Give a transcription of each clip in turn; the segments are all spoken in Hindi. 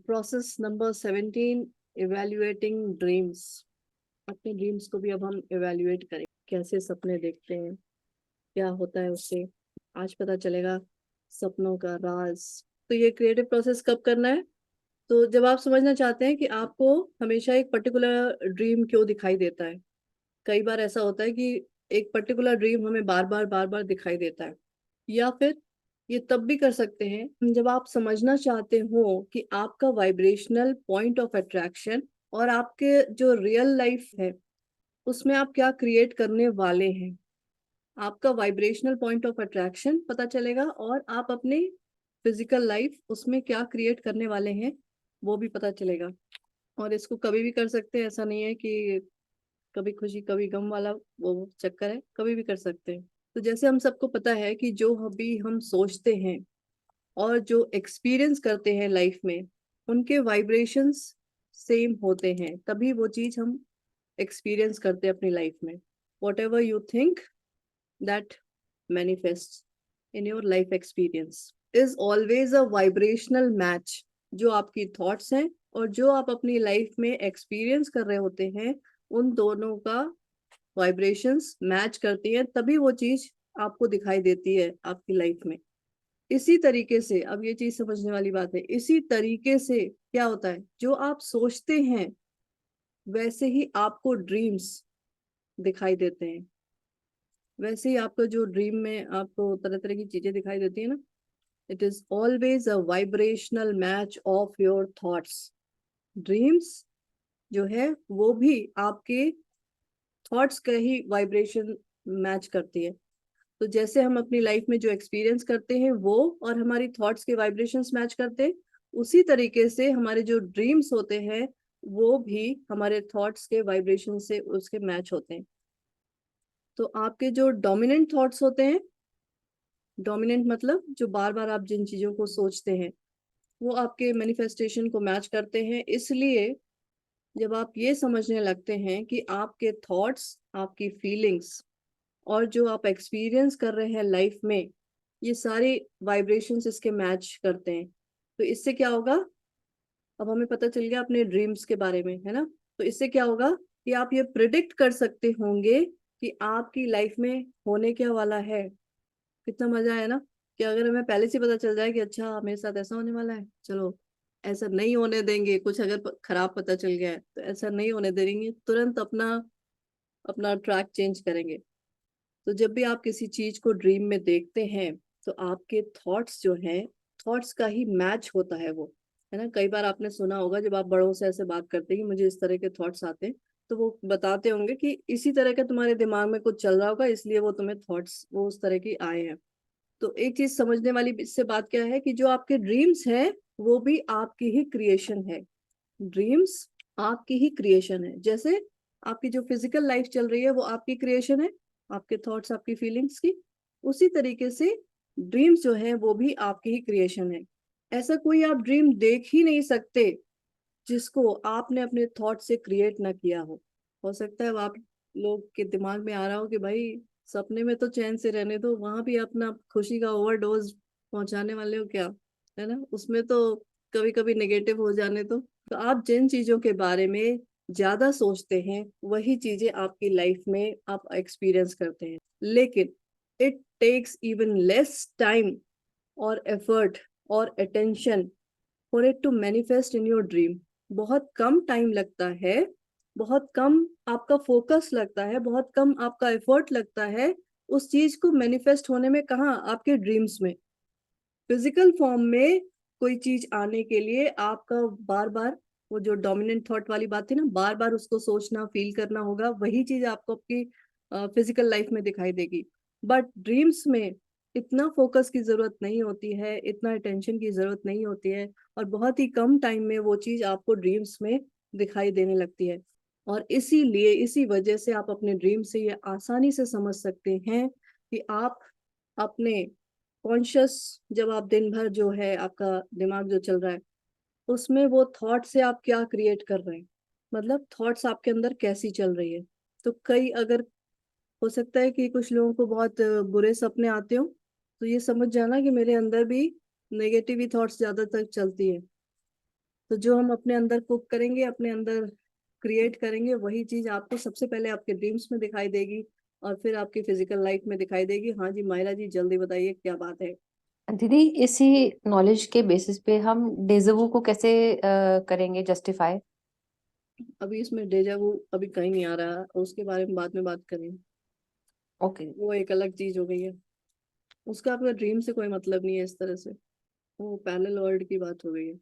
Process number 17, evaluating dreams. अपने ड्रीम्स को भी अब हम इवेल्युएट करें, कैसे सपने देखते हैं, क्या होता है उससे। आज पता चलेगा सपनों का राज। तो ये क्रिएटिव प्रोसेस कब करना है? तो जब आप समझना चाहते हैं कि आपको हमेशा एक पर्टिकुलर ड्रीम क्यों दिखाई देता है। कई बार ऐसा होता है कि एक पर्टिकुलर ड्रीम हमें बार बार दिखाई देता है। या फिर ये तब भी कर सकते हैं जब आप समझना चाहते हो कि आपका वाइब्रेशनल पॉइंट ऑफ अट्रैक्शन और आपके जो रियल लाइफ है उसमें आप क्या क्रिएट करने वाले हैं। आपका वाइब्रेशनल पॉइंट ऑफ अट्रैक्शन पता चलेगा और आप अपनी फिजिकल लाइफ उसमें क्या क्रिएट करने वाले हैं वो भी पता चलेगा। और इसको कभी भी कर सकते हैं, ऐसा नहीं है कि कभी खुशी कभी गम वाला वो चक्कर है, कभी भी कर सकते हैं। तो जैसे हम सबको पता है कि जो अभी हम सोचते हैं और जो एक्सपीरियंस करते हैं लाइफ में, उनके वाइब्रेशंस सेम होते हैं, तभी वो चीज हम एक्सपीरियंस करते हैं अपनी लाइफ में। What ever you think that manifest in your life experience is always a vibrational match. जो आपकी थॉट्स हैं और जो आप अपनी लाइफ में एक्सपीरियंस कर रहे होते हैं, उन दोनों का वाइब्रेशंस मैच करती हैं, तभी वो चीज आपको दिखाई देती है आपकी लाइफ में। इसी तरीके से, अब ये चीज समझने वाली बात है, इसी तरीके से क्या होता है, जो आप सोचते हैं वैसे ही आपको ड्रीम्स दिखाई देते हैं। वैसे ही आपको जो ड्रीम में आपको तरह तरह की चीजें दिखाई देती है ना, it is always a vibrational match of your thoughts. Dreams जो है वो भी आपके थॉट्स का ही वाइब्रेशन मैच करती है। तो जैसे हम अपनी लाइफ में जो एक्सपीरियंस करते हैं वो और हमारी थॉट्स के वाइब्रेशंस मैच करते हैं, उसी तरीके से हमारे जो ड्रीम्स होते हैं वो भी हमारे थॉट्स के वाइब्रेशन से उसके मैच होते हैं। तो आपके जो डोमिनेंट थॉट्स होते हैं, डोमिनेंट मतलब जो बार बार आप जिन चीजों को सोचते हैं वो आपके मैनिफेस्टेशन को मैच करते हैं। इसलिए जब आप ये समझने लगते हैं कि आपके थॉट्स, आपकी फीलिंग्स और जो आप एक्सपीरियंस कर रहे हैं लाइफ में, ये सारे वाइब्रेशंस इसके मैच करते हैं, तो इससे क्या होगा? अब हमें पता चल गया अपने ड्रीम्स के बारे में, है ना। तो इससे क्या होगा कि आप ये प्रिडिक्ट कर सकते होंगे कि आपकी लाइफ में होने क्या वाला है। कितना मजा है ना कि अगर हमें पहले से पता चल जाए कि अच्छा मेरे साथ ऐसा होने वाला है, चलो ऐसा नहीं होने देंगे। कुछ अगर खराब पता चल गया है तो ऐसा नहीं होने देंगे, तुरंत अपना अपना ट्रैक चेंज करेंगे। तो जब भी आप किसी चीज को ड्रीम में देखते हैं तो आपके थॉट्स जो हैं, थॉट्स का ही मैच होता है वो, है ना। कई बार आपने सुना होगा जब आप बड़ों से ऐसे बात करते हैं कि मुझे इस तरह के थॉट्स आते हैं, तो वो बताते होंगे कि इसी तरह का तुम्हारे दिमाग में कुछ चल रहा होगा, इसलिए वो तुम्हें थॉट्स वो उस तरह की आए हैं। तो एक चीज समझने वाली इससे बात क्या है कि जो आपके ड्रीम्स हैं वो भी आपकी ही क्रिएशन है। ड्रीम्स आपकी ही क्रिएशन है। जैसे आपकी जो फिजिकल लाइफ चल रही है वो आपकी क्रिएशन है, आपके थॉट्स, आपकी फीलिंग्स की, उसी तरीके से ड्रीम्स जो है वो भी आपकी ही क्रिएशन है। ऐसा कोई आप ड्रीम देख ही नहीं सकते जिसको आपने अपने थॉट से क्रिएट ना किया हो सकता है वो आप लोग के दिमाग में आ रहा हो कि भाई सपने में तो चैन से रहने दो, वहां भी अपना खुशी का ओवरडोज पहुंचाने वाले हो क्या, है ना। उसमें तो कभी कभी नेगेटिव हो जाने दो। तो आप जिन चीजों के बारे में ज्यादा सोचते हैं वही चीजें आपकी लाइफ में आप एक्सपीरियंस करते हैं। लेकिन it takes even less time और एफर्ट और attention for it to manifest in your dream. बहुत कम टाइम लगता है, बहुत कम आपका फोकस लगता है, बहुत कम आपका एफर्ट लगता है उस चीज को मैनिफेस्ट होने में। कहाँ? आपके ड्रीम्स में। फिजिकल फॉर्म में कोई चीज आने के लिए आपका बार बार वो जो डोमिनेंट थॉट वाली बात थी ना, बार बार उसको सोचना, फील करना होगा, वही चीज आपको आपकी फिजिकल लाइफ में दिखाई देगी। बट ड्रीम्स में इतना फोकस की जरूरत नहीं होती है, इतना अटेंशन की जरूरत नहीं होती है, और बहुत ही कम टाइम में वो चीज आपको ड्रीम्स में दिखाई देने लगती है। और इसीलिए, इसी वजह से आप अपने ड्रीम से ये आसानी से समझ सकते हैं कि आप अपने कॉन्शियस, जब आप दिन भर जो है आपका दिमाग जो चल रहा है उसमें वो थॉट से आप क्या क्रिएट कर रहे हैं, मतलब थॉट्स आपके अंदर कैसी चल रही है। तो कई अगर हो सकता है कि कुछ लोगों को बहुत बुरे सपने आते हो, तो ये समझ जाना कि मेरे अंदर भी नेगेटिव ही थॉट्स ज्यादातर चलती है। तो जो हम अपने अंदर कुक करेंगे, अपने अंदर क्रिएट करेंगे, वही चीज आपको सबसे पहले आपके ड्रीम्स में दिखाई देगी और फिर आपकी फिजिकल लाइफ में दिखाई देगी। हाँ जी माहिरा जी, जल्दी बताइए क्या बात है। दीदी, इसी नॉलेज के बेसिस पे हम डेजवू को कैसे करेंगे जस्टिफाई? अभी इसमें डेजा वू अभी कहीं नहीं आ रहा, उसके बारे में बाद में बात करें। ओके। वो एक अलग चीज हो गई है, उसका आपका ड्रीम से कोई मतलब नहीं है इस तरह से, वो पैरेलल वर्ल्ड की बात हो गई है।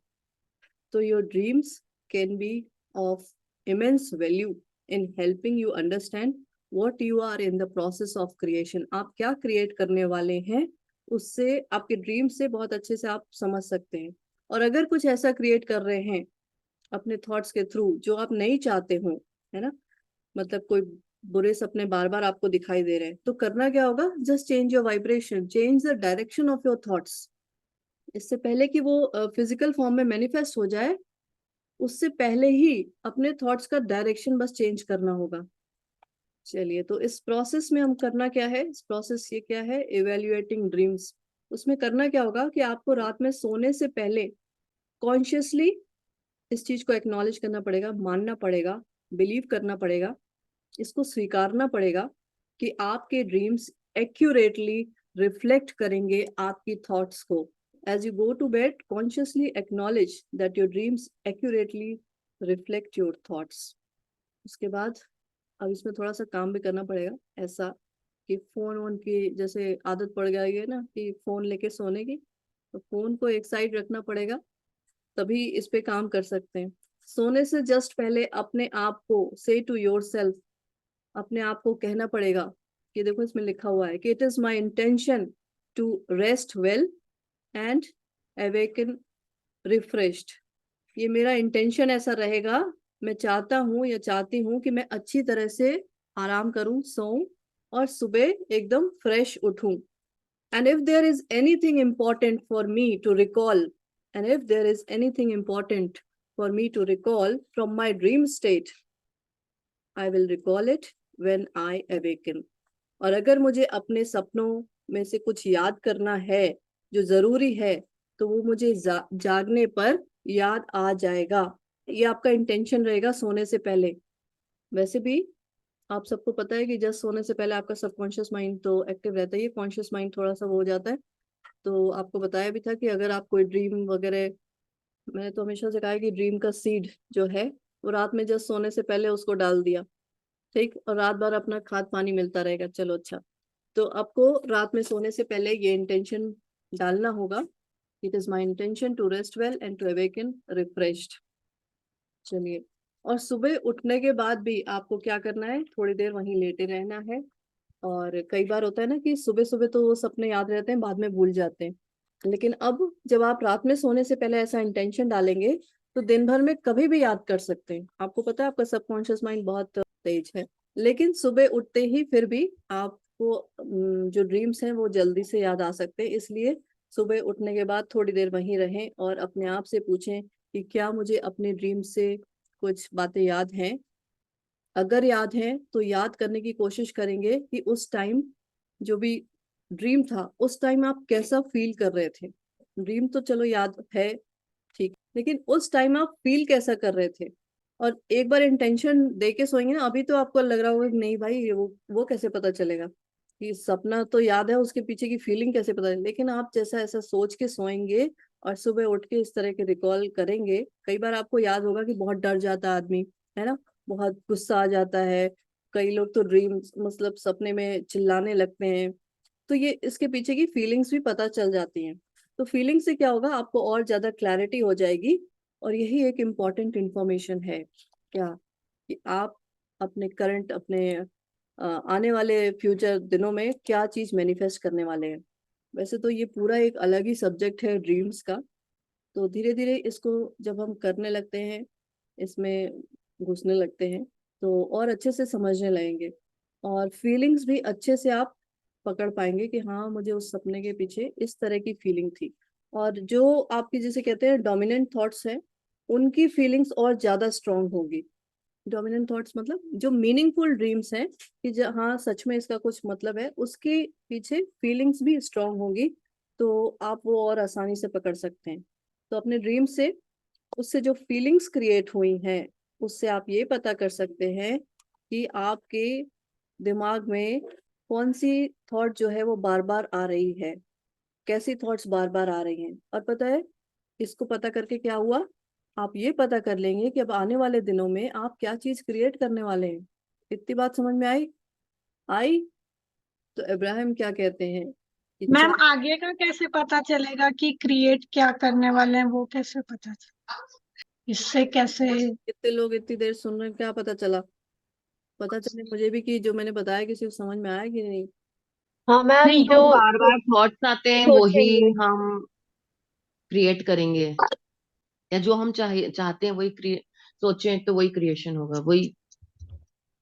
तो your dreams can be of immense value in helping you understand what you are in the process of creation. आप क्या क्रिएट करने वाले हैं, उससे आपके ड्रीम से बहुत अच्छे से आप समझ सकते हैं। और अगर कुछ ऐसा क्रिएट कर रहे हैं अपने थॉट्स के थ्रू जो आप नहीं चाहते हो, है ना, मतलब कोई बुरे सपने बार बार आपको दिखाई दे रहे हैं, तो करना क्या होगा, just change your vibration, change the direction of your thoughts. इससे पहले कि वो फिजिकल फॉर्म में मैनिफेस्ट हो जाए, उससे पहले ही अपने थॉट्स का डायरेक्शन बस चेंज करना होगा। चलिए, तो इस प्रोसेस में हम करना क्या है, इस प्रोसेस ये क्या है, इवेल्युएटिंग ड्रीम्स। उसमें करना क्या होगा कि आपको रात में सोने से पहले कॉन्शियसली इस चीज को एक्नॉलेज करना पड़ेगा, मानना पड़ेगा, बिलीव करना पड़ेगा, इसको स्वीकारना पड़ेगा कि आपके ड्रीम्स एक्यूरेटली रिफ्लेक्ट करेंगे आपकी थॉट्स को। As you go to bed, consciously acknowledge that your dreams accurately reflect your thoughts. उसके बाद अब इसमें थोड़ा सा काम भी करना पड़ेगा, ऐसा कि फोन वोन की जैसे आदत पड़ गई है ना कि फोन लेके सोने की, तो फोन को एक साइड रखना पड़ेगा, तभी इस पे काम कर सकते हैं। सोने से जस्ट पहले अपने आप को से टू योर सेल्फ, अपने आप को कहना पड़ेगा कि देखो इसमें लिखा हुआ है कि it is my intention to rest well and awaken refreshed. ये मेरा इंटेंशन ऐसा रहेगा, मैं चाहता हूँ या चाहती हूँ कि मैं अच्छी तरह से आराम करूं, सोऊं और सुबह एकदम fresh उठूं। And if there is anything important for me to recall, and if there is anything important for me to recall from my dream state, I will recall it when I awaken. और अगर मुझे अपने सपनों में से कुछ याद करना है जो जरूरी है, तो वो मुझे जागने पर याद आ जाएगा। ये आपका इंटेंशन रहेगा सोने से पहले। वैसे भी आप सबको पता है कि जस्ट सोने से पहले आपका सबकॉन्शियस माइंड तो एक्टिव रहता है, ये कॉन्शियस माइंड थोड़ा सा वो हो जाता है। तो आपको बताया भी था कि अगर आप कोई ड्रीम वगैरह, मैंने तो हमेशा से कहा है कि ड्रीम का सीड जो है वो रात में जस्ट सोने से पहले उसको डाल दिया, ठीक, और रात भर अपना खाद पानी मिलता रहेगा। चलो अच्छा, तो आपको रात में सोने से पहले ये इंटेंशन डालना होगा, it is my intention to rest well and to awaken refreshed. चलिए, और सुबह उठने के बाद भी आपको क्या करना है, थोड़ी देर वहीं लेटे रहना है। और कई बार होता है ना कि सुबह सुबह तो वो सपने याद रहते हैं, बाद में भूल जाते हैं, लेकिन अब जब आप रात में सोने से पहले ऐसा इंटेंशन डालेंगे तो दिन भर में कभी भी याद कर सकते हैं। आपको पता है आपका सबकॉन्शियस माइंड बहुत तेज है, लेकिन सुबह उठते ही फिर भी आपको जो ड्रीम्स हैं वो जल्दी से याद आ सकते हैं। इसलिए सुबह उठने के बाद थोड़ी देर वहीं रहें और अपने आप से पूछें कि क्या मुझे अपने ड्रीम से कुछ बातें याद हैं। अगर याद है तो याद करने की कोशिश करेंगे कि उस टाइम जो भी ड्रीम था उस टाइम आप कैसा फील कर रहे थे। ड्रीम तो चलो याद है, ठीक, लेकिन उस टाइम आप फील कैसा कर रहे थे। और एक बार इंटेंशन दे के सोएंगे ना, अभी तो आपको लग रहा होगा कि नहीं भाई वो कैसे पता चलेगा कि सपना तो याद है, उसके पीछे की फीलिंग कैसे पता चलेगी। लेकिन आप जैसा ऐसा सोच के सोएंगे और सुबह उठ के इस तरह के रिकॉल करेंगे, कई बार आपको याद होगा कि बहुत डर जाता है आदमी, है ना, बहुत गुस्सा आ जाता है। कई लोग तो ड्रीम मतलब सपने में चिल्लाने लगते हैं। तो ये इसके पीछे की फीलिंग्स भी पता चल जाती हैं। तो फीलिंग से क्या होगा, आपको और ज्यादा क्लैरिटी हो जाएगी। और यही एक इम्पॉर्टेंट इंफॉर्मेशन है क्या, कि आप अपने करंट, अपने आने वाले फ्यूचर दिनों में क्या चीज मैनिफेस्ट करने वाले हैं। वैसे तो ये पूरा एक अलग ही सब्जेक्ट है ड्रीम्स का। तो धीरे धीरे इसको जब हम करने लगते हैं, इसमें घुसने लगते हैं, तो और अच्छे से समझने लगेंगे और फीलिंग्स भी अच्छे से आप पकड़ पाएंगे कि हाँ मुझे उस सपने के पीछे इस तरह की फीलिंग थी। और जो आपकी जिसे कहते हैं डोमिनेंट थॉट्स हैं, उनकी फीलिंग्स और ज्यादा स्ट्रांग होगी। डोमिनेंट थॉट्स मतलब जो मीनिंगफुल ड्रीम्स हैं कि हाँ सच में इसका कुछ मतलब है, उसके पीछे फीलिंग्स भी स्ट्रांग होंगी। तो आप वो और आसानी से पकड़ सकते हैं। तो अपने ड्रीम से उससे जो फीलिंग्स क्रिएट हुई हैं उससे आप ये पता कर सकते हैं कि आपके दिमाग में कौन सी थॉट जो है वो बार बार आ रही है, कैसी थॉट्स बार बार आ रही हैं। और पता है इसको पता करके क्या हुआ, आप ये पता कर लेंगे कि अब आने वाले दिनों में आप क्या चीज क्रिएट करने वाले हैं। इतनी बात समझ में आई? आई? तो इब्राहिम क्या कहते हैं कि मैम चार। आगे का कैसे पता चलेगा कि क्रिएट क्या करने वाले हैं, वो कैसे पता चलेगा? इससे कैसे? कितने लोग इतनी देर सुन रहे हैं, क्या पता चला? पता चले मुझे भी कि जो मैंने बताया किसी को समझ में आया कि नहीं। हाँ मैम, नहीं, जो वो बार बार थॉट्स आते हैं वही सोचेंगे। हम क्रिएट करेंगे, या जो हम चाहते हैं वही सोचें तो वही क्रिएशन होगा, वही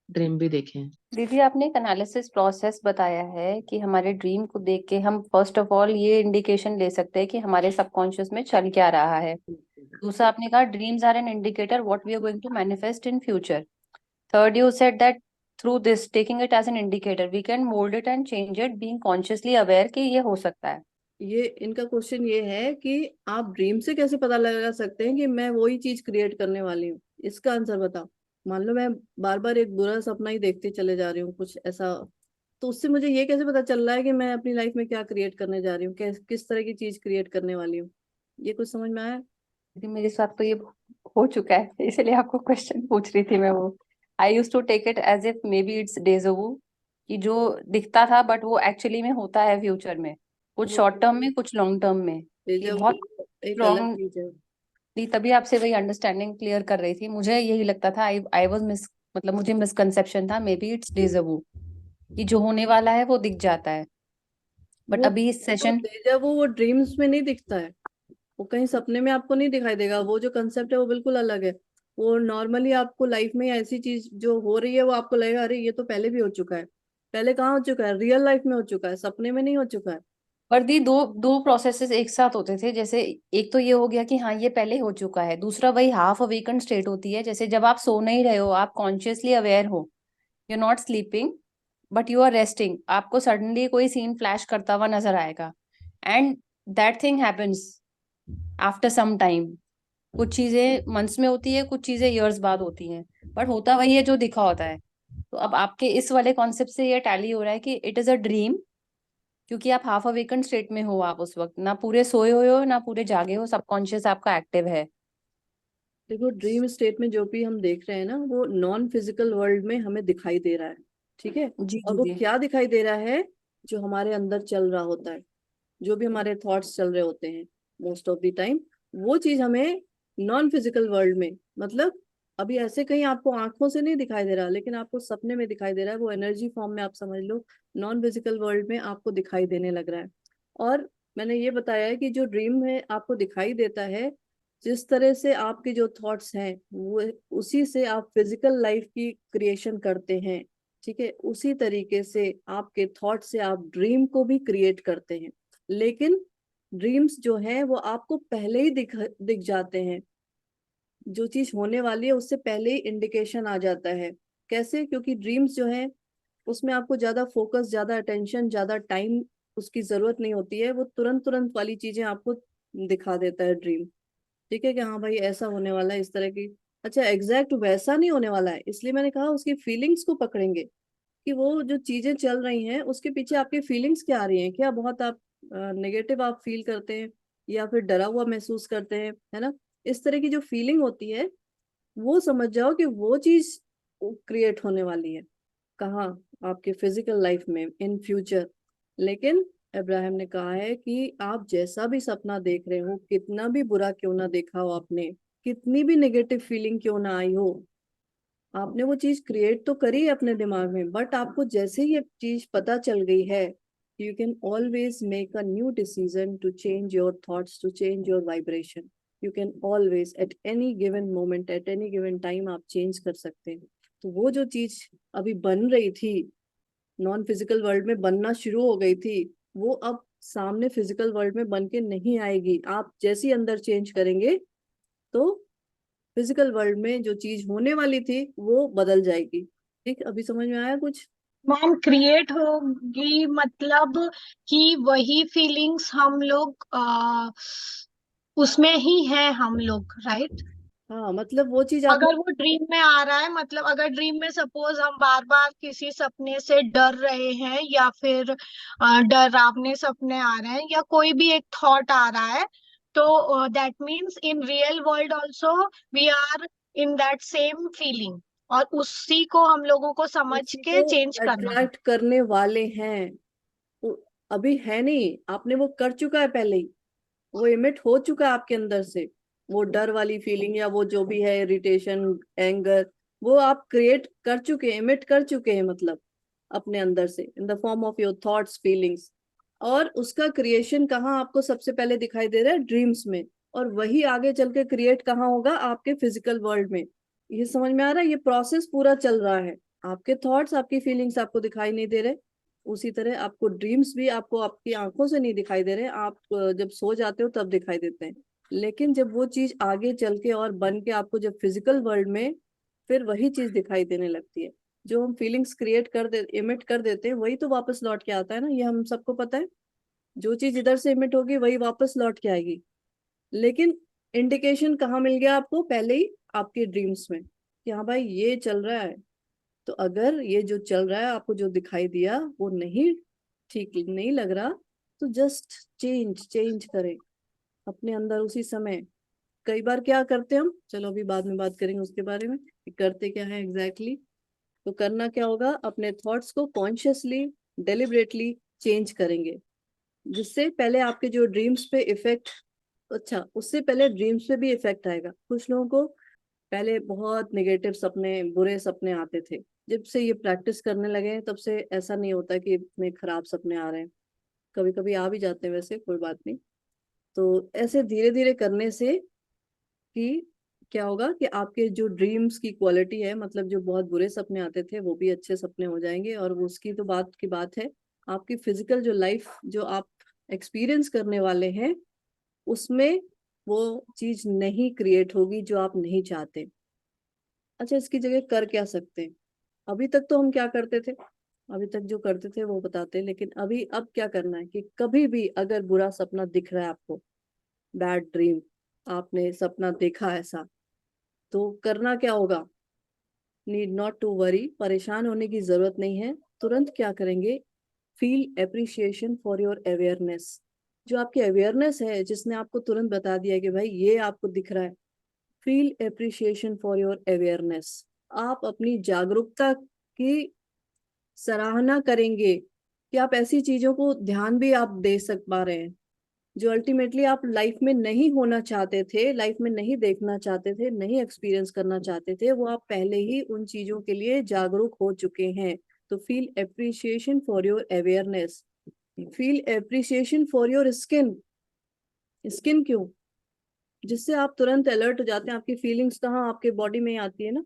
ड्रीम भी देखें। दीदी आपने एक एनालिसिस प्रोसेस बताया है कि हमारे ड्रीम को देख के हम फर्स्ट ऑफ ऑल ये इंडिकेशन ले सकते हैं कि हमारे सबकॉन्शियस में चल क्या रहा है। दूसरा आपने कहा dreams are an indicator what we are going to manifest in future. Third you said that through this taking it as an indicator we can mould it and change it being consciously aware कि ये हो सकता है। ये इनका क्वेश्चन ये है कि आप ड्रीम से कैसे पता लगा सकते हैं कि मैं वही चीज क्रिएट करने वाली हूँ। इसका आंसर बताओ। मान लो मैं बार बार एक बुरा सपना ही देखते चले जा रही हूँ कुछ ऐसा, तो उससे मुझे ये कैसे पता चल रहा है कि मैं अपनी लाइफ में क्या क्रिएट करने जा रही हूँ, किस तरह की चीज क्रिएट करने वाली हूँ। ये कुछ समझ में आया? दीदी मेरे साथ तो ये हो चुका है, इसलिए आपको क्वेश्चन पूछ रही थी मैं वो। I used to take it as if maybe it's deja vu, कि जो दिखता था बट वो एक्चुअली में होता है फ्यूचर में, कुछ वो शॉर्ट टर्म में कुछ लॉन्ग टर्म में। ये जब बहुत एक अलग स्ट्रॉन्ग चीज है। थी, तभी आपसे वही अंडरस्टैंडिंग क्लियर कर रही थी। मुझे यही लगता था, आई आई वाज मिस, मतलब मुझे मिसकंसेप्शन था मे बी इट्स डेजवू, कि जो होने वाला है वो दिख जाता है। बट वो अभी इस जो सेशन डेजा वो ड्रीम्स में नहीं दिखता है, वो कहीं सपने में आपको नहीं दिखाई देगा। वो जो कंसेप्ट है वो बिल्कुल अलग है। वो नॉर्मली आपको लाइफ में ऐसी चीज जो हो रही है वो आपको लगेगा अरे ये तो पहले भी हो चुका है। पहले कहाँ हो चुका है? रियल लाइफ में हो चुका है, सपने में नहीं हो चुका है। पर दी दो दो प्रोसेसेस एक साथ होते थे। जैसे एक तो ये हो गया कि हाँ ये पहले हो चुका है, दूसरा वही हाफ अवेकन स्टेट होती है, जैसे जब आप सो नहीं रहे हो, आप कॉन्शियसली अवेयर हो, you not sleeping but you are resting, आपको सडनली कोई सीन फ्लैश करता हुआ नजर आएगा and that thing happens after some time. कुछ चीजें मंथ्स में होती है, कुछ चीजें ईयर्स बाद होती हैं, बट होता वही है जो दिखा होता है। तो अब आपके इस वाले कॉन्सेप्ट से ये टैली हो रहा है कि इट इज अ ड्रीम, क्योंकि आप हाफ अवेकन स्टेट में हो, आप उस वक्त ना पूरे सोए हुए हो ना पूरे जागे हो, सबकॉन्शियस आपका एक्टिव है। देखो ड्रीम स्टेट में जो भी हम देख रहे हैं ना वो नॉन फिजिकल वर्ल्ड में हमें दिखाई दे रहा है। ठीक है? जी और जी वो जी। क्या दिखाई दे रहा है? जो हमारे अंदर चल रहा होता है, जो भी हमारे थॉट्स चल रहे होते हैं मोस्ट ऑफ द टाइम, वो चीज हमें नॉन फिजिकल वर्ल्ड में, मतलब अभी ऐसे कहीं आपको आंखों से नहीं दिखाई दे रहा लेकिन आपको सपने में दिखाई दे रहा है। वो एनर्जी फॉर्म में आप समझ लो नॉन फिजिकल वर्ल्ड में आपको दिखाई देने लग रहा है। और मैंने ये बताया है कि जो ड्रीम में आपको दिखाई देता है, जिस तरह से आपके जो थॉट्स हैं वो उसी से आप फिजिकल लाइफ की क्रिएशन करते हैं। ठीक है? उसी तरीके से आपके थॉट से आप ड्रीम को भी क्रिएट करते हैं। लेकिन ड्रीम्स जो है वो आपको पहले ही दिख जाते हैं। जो चीज होने वाली है उससे पहले ही इंडिकेशन आ जाता है। कैसे? क्योंकि ड्रीम्स जो है उसमें आपको ज्यादा फोकस, ज्यादा अटेंशन, ज्यादा टाइम उसकी जरूरत नहीं होती है। वो तुरंत तुरंत वाली चीजें आपको दिखा देता है ड्रीम। ठीक है कि हाँ भाई ऐसा होने वाला है, इस तरह की। अच्छा, एग्जैक्ट वैसा नहीं होने वाला है, इसलिए मैंने कहा उसकी फीलिंग्स को पकड़ेंगे कि वो जो चीजें चल रही हैं उसके पीछे आपकी फीलिंग्स क्या आ रही हैं। क्या बहुत आप नेगेटिव आप फील करते हैं या फिर डरा हुआ महसूस करते हैं, है ना? इस तरह की जो फीलिंग होती है वो समझ जाओ कि वो चीज क्रिएट होने वाली है। कहाँ? आपके फिजिकल लाइफ में इन फ्यूचर। लेकिन इब्राहिम ने कहा है कि आप जैसा भी सपना देख रहे हो, कितना भी बुरा क्यों ना देखा हो आपने, कितनी भी नेगेटिव फीलिंग क्यों ना आई हो, आपने वो चीज क्रिएट तो करी है अपने दिमाग में। बट आपको जैसे ही ये चीज पता चल गई है, you can always make a new decision to change your thoughts, to change your vibration. You can always at any given moment, at any given time आप चेंज कर सकते हैं। तो वो जो चीज अभी बन रही थी, नॉन फिजिकल वर्ल्ड में बनना शुरू हो गई थी, वो अब सामने फिजिकल वर्ल्ड में बन के नहीं आएगी। आप जैसे ही अंदर चेंज करेंगे तो फिजिकल वर्ल्ड में जो चीज होने वाली थी वो बदल जाएगी। ठीक? अभी समझ में आया कुछ? मैम क्रिएट होगी मतलब कि वही फीलिंग्स हम लोग उसमें ही है हम लोग, राइट? हाँ, मतलब वो चीज आपने अगर वो ड्रीम में आ रहा है, मतलब अगर ड्रीम में सपोज हम बार बार किसी सपने से डर रहे हैं, या फिर डरावने सपने आ रहे हैं, या कोई भी एक थॉट आ रहा है, तो that means in real world also we are in that same feeling, और उसी को हम लोगों को समझ उसी के को चेंज करना है। अट्रैक्ट करने वाले हैं। वो अभी है नहीं, आपने वो कर चुका है पहले ही, वो इमिट हो चुका है आपके अंदर से। वो डर वाली फीलिंग या वो जो भी है, इरिटेशन, एंगर, वो आप क्रिएट कर चुके हैं, इमिट कर चुके हैं, मतलब अपने अंदर से, in the form of your thoughts, feelings. और उसका क्रिएशन कहाँ आपको सबसे पहले दिखाई दे रहा है? ड्रीम्स में। और वही आगे चल के क्रिएट कहाँ होगा? आपके फिजिकल वर्ल्ड में। ये समझ में आ रहा है? ये प्रोसेस पूरा चल रहा है। आपके थॉट्स, आपकी फीलिंग्स आपको दिखाई नहीं दे रहे, उसी तरह आपको ड्रीम्स भी आपको आपकी आंखों से नहीं दिखाई दे रहे, आप जब सो जाते हो तब दिखाई देते हैं। लेकिन जब वो चीज आगे चल के और बन के आपको जब फिजिकल वर्ल्ड में, फिर वही चीज दिखाई देने लगती है। जो हम फीलिंग्स क्रिएट कर दे, इमिट कर देते हैं, वही तो वापस लौट के आता है ना, ये हम सबको पता है। जो चीज इधर से इमिट होगी वही वापस लौट के आएगी। लेकिन इंडिकेशन कहाँ मिल गया आपको? पहले ही आपके ड्रीम्स में, कि हाँ भाई ये चल रहा है। तो अगर ये जो चल रहा है, आपको जो दिखाई दिया वो नहीं, ठीक नहीं लग रहा, तो जस्ट चेंज करें अपने अंदर उसी समय। कई बार क्या करते हैं हम, चलो अभी बाद में बात करेंगे उसके बारे में कि करते क्या है एग्जैक्टली। तो करना क्या होगा, अपने थॉट्स को कॉन्शियसली, डेलिबरेटली चेंज करेंगे, जिससे पहले आपके जो ड्रीम्स पे इफेक्ट, अच्छा उससे पहले ड्रीम्स पे भी इफेक्ट आएगा। कुछ लोगों को पहले बहुत नेगेटिव सपने, बुरे सपने आते थे। जब से ये प्रैक्टिस करने लगे हैं तब से ऐसा नहीं होता कि इतने खराब सपने आ रहे हैं। कभी कभी आ भी जाते हैं, वैसे कोई बात नहीं। तो ऐसे धीरे धीरे करने से कि क्या होगा कि आपके जो ड्रीम्स की क्वालिटी है, मतलब जो बहुत बुरे सपने आते थे वो भी अच्छे सपने हो जाएंगे। और वो उसकी तो बात की बात है, आपकी फिजिकल जो लाइफ जो आप एक्सपीरियंस करने वाले हैं, उसमें वो चीज नहीं क्रिएट होगी जो आप नहीं चाहते। अच्छा, इसकी जगह कर क्या सकते हैं? अभी तक तो हम क्या करते थे, अभी तक जो करते थे वो बताते हैं, लेकिन अभी अब क्या करना है कि कभी भी अगर बुरा सपना दिख रहा है आपको, बैड ड्रीम, आपने सपना देखा ऐसा, तो करना क्या होगा? नीड नॉट टू वरी, परेशान होने की जरूरत नहीं है। तुरंत क्या करेंगे? Feel appreciation for your awareness. जो आपकी अवेयरनेस है, जिसने आपको तुरंत बता दिया कि भाई ये आपको दिख रहा है, feel appreciation for your awareness. आप अपनी जागरूकता की सराहना करेंगे कि आप ऐसी चीजों को ध्यान भी आप दे सक पा रहे हैं, जो अल्टीमेटली आप लाइफ में नहीं होना चाहते थे, लाइफ में नहीं देखना चाहते थे, नहीं एक्सपीरियंस करना चाहते थे, वो आप पहले ही उन चीजों के लिए जागरूक हो चुके हैं। तो feel appreciation for your awareness. Feel appreciation for your skin. Skin क्यों? जिससे आप तुरंत अलर्ट हो जाते हैं। आपकी फीलिंग्स कहाँ? आपके बॉडी में ही आती है ना।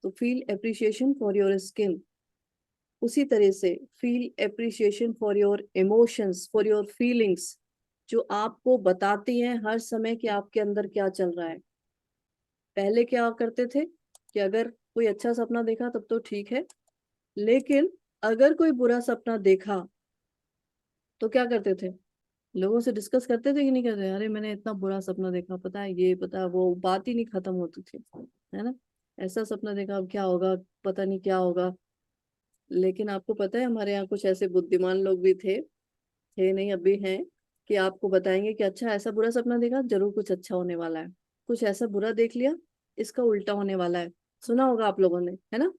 तो feel appreciation for your skin. उसी तरह से feel appreciation for your emotions, for your feelings, जो आपको बताती हैं हर समय कि आपके अंदर क्या चल रहा है। पहले क्या करते थे कि अगर कोई अच्छा सपना देखा तब तो ठीक है, लेकिन अगर कोई बुरा सपना देखा तो क्या करते थे? लोगों से डिस्कस करते थे कि नहीं करते? अरे मैंने इतना बुरा सपना देखा, पता है ये, पता है वो, बात ही नहीं खत्म होती थी, है ना। ऐसा सपना देखा, अब क्या होगा, पता नहीं क्या होगा। लेकिन आपको पता है, हमारे यहाँ कुछ ऐसे बुद्धिमान लोग भी थे नहीं, अब भी हैं, कि आपको बताएंगे कि अच्छा ऐसा बुरा सपना देखा, जरूर कुछ अच्छा होने वाला है। कुछ ऐसा बुरा देख लिया, इसका उल्टा होने वाला है। सुना होगा आप लोगों ने, है ना।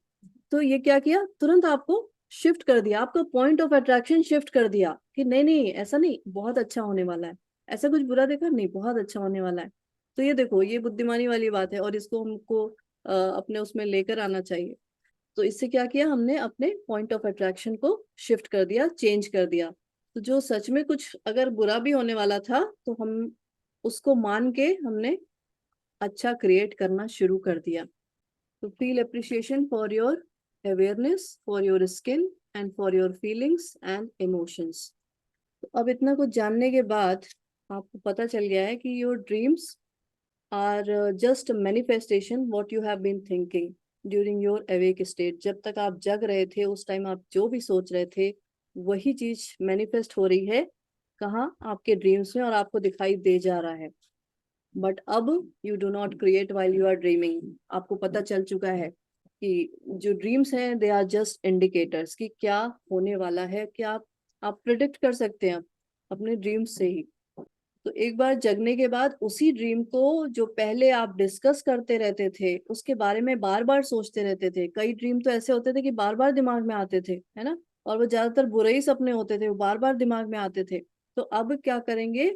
तो ये क्या किया, तुरंत आपको शिफ्ट कर दिया, आपका पॉइंट ऑफ अट्रैक्शन शिफ्ट कर दिया कि नहीं नहीं, ऐसा नहीं, बहुत अच्छा होने वाला है। ऐसा कुछ बुरा देखा, नहीं बहुत अच्छा होने वाला है। तो ये देखो, ये बुद्धिमानी वाली बात है, और इसको हमको अपने उसमें लेकर आना चाहिए। तो इससे क्या किया हमने, अपने पॉइंट ऑफ अट्रैक्शन को शिफ्ट कर दिया, चेंज कर दिया। तो जो सच में कुछ अगर बुरा भी होने वाला था, तो हम उसको मान के हमने अच्छा क्रिएट करना शुरू कर दिया। तो feel appreciation for your awareness, for your skin, and for your feelings and emotions. तो अब इतना कुछ जानने के बाद आपको पता चल गया है कि your dreams are just manifestation what you have been thinking during your awake state. जब तक आप जग रहे थे, उस टाइम आप जो भी सोच रहे थे, वही चीज मैनिफेस्ट हो रही है कहाँ? आपके ड्रीम्स में, और आपको दिखाई दे जा रहा है। बट अब you do not create while you are dreaming. आपको पता चल चुका है कि जो ड्रीम्स हैं दे आर जस्ट इंडिकेटर्स कि क्या होने वाला है, क्या आप प्रिडिक्ट कर सकते हैं अपने ड्रीम्स से ही। तो एक बार जगने के बाद उसी ड्रीम को जो पहले आप डिस्कस करते रहते थे उसके बारे में बार बार सोचते रहते थे। कई ड्रीम तो ऐसे होते थे कि बार बार दिमाग में आते थे, है ना, और वो ज्यादातर बुरे ही सपने होते थे, वो बार बार दिमाग में आते थे। तो अब क्या करेंगे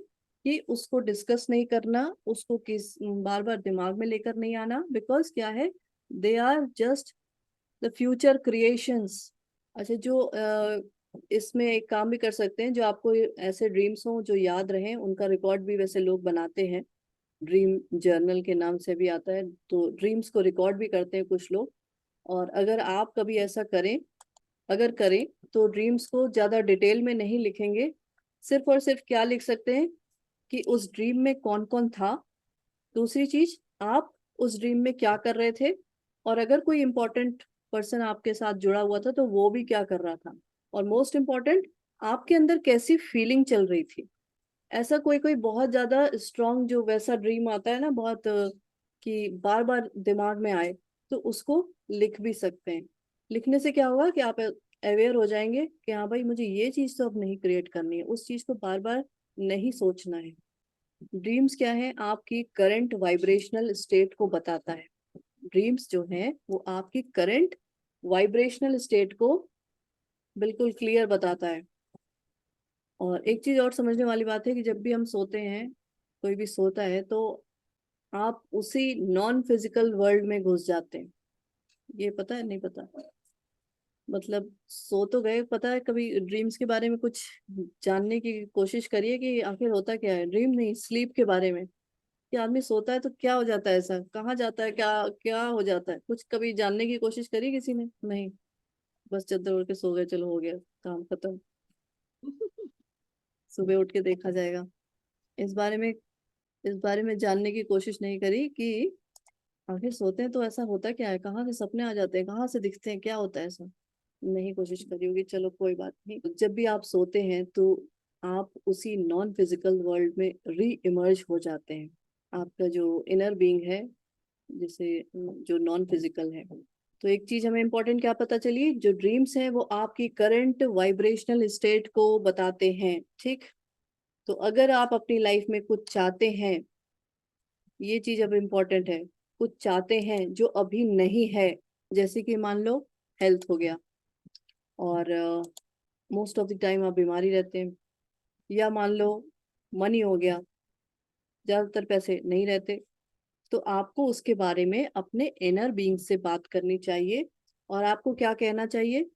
कि उसको डिस्कस नहीं करना, उसको किस बार बार दिमाग में लेकर नहीं आना, बिकॉज क्या है, they are just the future creations. अच्छा, जो इसमें एक काम भी कर सकते हैं, जो आपको ऐसे ड्रीम्स हो जो याद रहें उनका रिकॉर्ड भी वैसे लोग बनाते हैं, ड्रीम जर्नल के नाम से भी आता है। तो ड्रीम्स को रिकॉर्ड भी करते हैं कुछ लोग। और अगर आप कभी ऐसा करें, अगर करें तो ड्रीम्स को ज्यादा डिटेल में नहीं लिखेंगे, सिर्फ और सिर्फ क्या लिख सकते हैं कि उस ड्रीम में कौन कौन था, दूसरी चीज आप उस ड्रीम में क्या कर रहे थे, और अगर कोई इंपॉर्टेंट पर्सन आपके साथ जुड़ा हुआ था तो वो भी क्या कर रहा था, और मोस्ट इम्पॉर्टेंट आपके अंदर कैसी फीलिंग चल रही थी। ऐसा कोई कोई बहुत ज्यादा स्ट्रांग जो वैसा ड्रीम आता है ना, बहुत कि बार बार दिमाग में आए, तो उसको लिख भी सकते हैं। लिखने से क्या होगा कि आप अवेयर हो जाएंगे कि हाँ भाई मुझे ये चीज तो अब नहीं क्रिएट करनी है, उस चीज को बार बार नहीं सोचना है। ड्रीम्स क्या है, आपकी करंट वाइब्रेशनल स्टेट को बताता है। ड्रीम्स जो है वो आपकी करंट वाइब्रेशनल स्टेट को बिल्कुल क्लियर बताता है। और एक चीज और समझने वाली बात है कि जब भी हम सोते हैं, कोई भी सोता है, तो आप उसी नॉन फिजिकल वर्ल्ड में घुस जाते हैं। ये पता है, नहीं पता? मतलब सो तो गए, पता है कभी ड्रीम्स के बारे में कुछ जानने की कोशिश करिए कि आखिर होता क्या है, ड्रीम नहीं स्लीप के बारे में, कि आदमी सोता है तो क्या हो जाता है, ऐसा कहाँ जाता है, क्या क्या हो जाता है, कुछ कभी जानने की कोशिश करी किसी ने? नहीं, बस चद्दर ओढ़ के सो गए, चलो हो गया काम खत्म। सुबह उठ के देखा जाएगा। इस बारे में इस बारे में जानने की कोशिश नहीं करी कि आखिर सोते हैं तो ऐसा होता क्या है, कहाँ से सपने आ जाते हैं, कहाँ से दिखते हैं, क्या होता है, ऐसा नहीं कोशिश करी होगी। चलो कोई बात नहीं। जब भी आप सोते हैं तो आप उसी नॉन फिजिकल वर्ल्ड में री इमर्ज हो जाते हैं। आपका जो इनर बीइंग है, जिसे जो नॉन फिजिकल है। तो एक चीज हमें इम्पोर्टेंट क्या पता चली, जो ड्रीम्स हैं वो आपकी करंट वाइब्रेशनल स्टेट को बताते हैं, ठीक। तो अगर आप अपनी लाइफ में कुछ चाहते हैं, ये चीज अब इम्पोर्टेंट है, कुछ चाहते हैं जो अभी नहीं है, जैसे कि मान लो हेल्थ हो गया, और मोस्ट ऑफ द टाइम आप बीमारी रहते हैं, या मान लो मनी हो गया, ज्यादातर पैसे नहीं रहते, तो आपको उसके बारे में अपने इनर बीइंग से बात करनी चाहिए। और आपको क्या कहना चाहिए,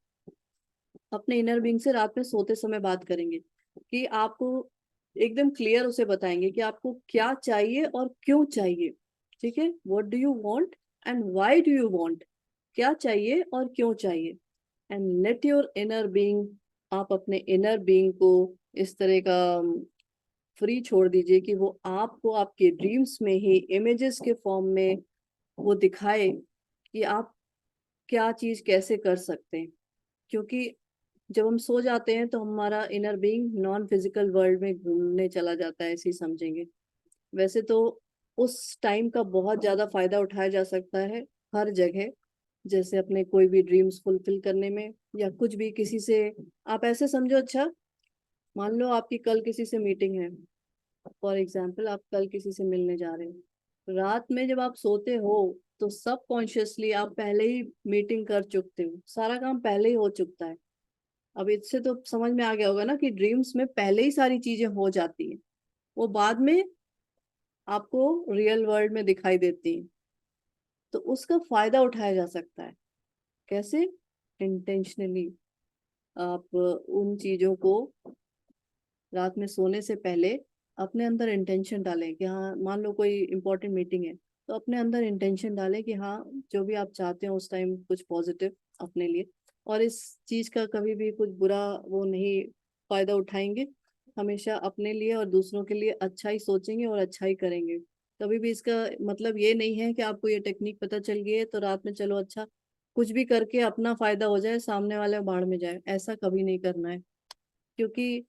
अपने इनर बीइंग से रात में सोते समय बात करेंगे कि आपको एकदम क्लियर उसे बताएंगे कि आपको क्या चाहिए और क्यों चाहिए, ठीक है। What do you want and why do you want, क्या चाहिए और क्यों चाहिए। And let your inner being, आप अपने इनर बीइंग को इस तरह का फ्री छोड़ दीजिए कि वो आपको आपके ड्रीम्स में ही इमेजेस के फॉर्म में वो दिखाए कि आप क्या चीज कैसे कर सकते हैं। क्योंकि जब हम सो जाते हैं तो हमारा inner being non physical world में घूमने चला जाता है, ऐसे ही समझेंगे। वैसे तो उस टाइम का बहुत ज्यादा फायदा उठाया जा सकता है हर जगह, जैसे अपने कोई भी ड्रीम्स फुलफिल करने में, या कुछ भी किसी से, आप ऐसे समझो, अच्छा मान लो आपकी कल किसी से मीटिंग है, फॉर एग्जाम्पल आप कल किसी से मिलने जा रहे हो, रात में जब आप सोते हो तो सब कॉन्शियसली आप पहले ही मीटिंग कर चुकते हो, सारा काम पहले ही हो चुकता है। अब इससे तो समझ में आ गया होगा ना कि ड्रीम्स में पहले ही सारी चीजें हो जाती हैं, वो बाद में आपको रियल वर्ल्ड में दिखाई देती हैं। तो उसका फायदा उठाया जा सकता है। कैसे? इंटेंशनली आप उन चीजों को रात में सोने से पहले अपने अंदर इंटेंशन डालें कि हाँ, मान लो कोई इंपॉर्टेंट मीटिंग है तो अपने अंदर इंटेंशन डालें कि हाँ, जो भी आप चाहते हो उस टाइम कुछ पॉजिटिव अपने लिए, और इस चीज का कभी भी कुछ बुरा वो नहीं फायदा उठाएंगे, हमेशा अपने लिए और दूसरों के लिए अच्छा ही सोचेंगे और अच्छा ही करेंगे। कभी भी इसका मतलब ये नहीं है कि आपको ये टेक्निक पता चल गई है तो रात में चलो अच्छा कुछ भी करके अपना फायदा हो जाए, सामने वाले बाढ़ में जाए, ऐसा कभी नहीं करना है। क्योंकि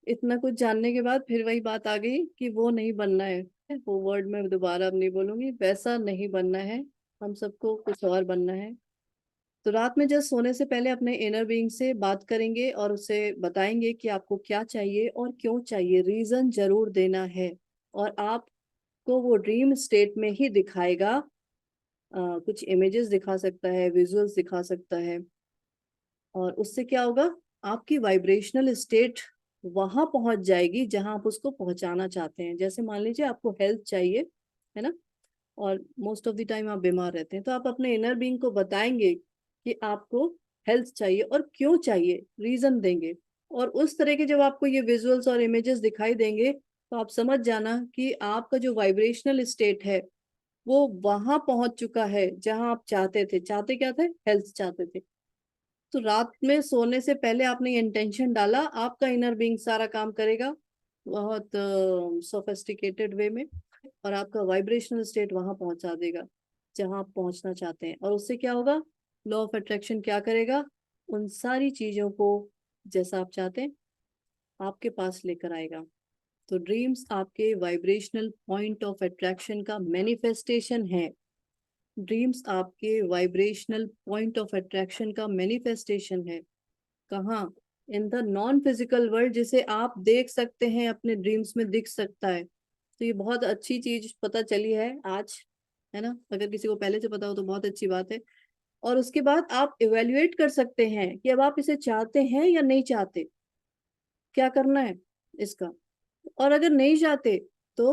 इतना कुछ जानने के बाद फिर वही बात आ गई कि वो नहीं बनना है। वो वर्ड मैं दोबारा अब नहीं बोलूंगी, वैसा नहीं बनना है, हम सबको कुछ और बनना है। तो रात में जस्ट सोने से पहले अपने इनर बीइंग से बात करेंगे और उसे बताएंगे कि आपको क्या चाहिए और क्यों चाहिए, रीजन जरूर देना है। और आपको वो ड्रीम स्टेट में ही दिखाएगा, कुछ इमेजेस दिखा सकता है, विजुअल्स दिखा सकता है। और उससे क्या होगा, आपकी वाइब्रेशनल स्टेट वहां पहुंच जाएगी जहां आप उसको पहुंचाना चाहते हैं। जैसे मान लीजिए आपको हेल्थ चाहिए, है ना, और मोस्ट ऑफ द टाइम आप बीमार रहते हैं, तो आप अपने इनर बीइंग को बताएंगे कि आपको हेल्थ चाहिए और क्यों चाहिए, रीजन देंगे। और उस तरह के जब आपको ये विजुअल्स और इमेजेस दिखाई देंगे, तो आप समझ जाना कि आपका जो वाइब्रेशनल स्टेट है वो वहां पहुंच चुका है जहां आप चाहते थे। चाहते क्या थे, हेल्थ चाहते थे। तो रात में सोने से पहले आपने ये इंटेंशन डाला, आपका इनर बीइंग सारा काम करेगा बहुत सोफिस्टिकेटेड वे में, और आपका वाइब्रेशनल स्टेट वहां पहुंचा देगा जहां आप पहुंचना चाहते हैं। और उससे क्या होगा, लॉ ऑफ अट्रैक्शन क्या करेगा, उन सारी चीजों को जैसा आप चाहते हैं आपके पास लेकर आएगा। तो ड्रीम्स आपके वाइब्रेशनल पॉइंट ऑफ अट्रैक्शन का मैनिफेस्टेशन है। ड्रीम्स आपके वाइब्रेशनल पॉइंट ऑफ अट्रैक्शन का मैनिफेस्टेशन है। कहाँ, in the non physical world, जिसे आप देख सकते हैं, अपने ड्रीम्स में दिख सकता है। तो ये बहुत अच्छी चीज पता चली है आज, है ना। अगर किसी को पहले से पता हो तो बहुत अच्छी बात है। और उसके बाद आप इवेल्युएट कर सकते हैं कि अब आप इसे चाहते हैं या नहीं चाहते, क्या करना है इसका। और अगर नहीं चाहते तो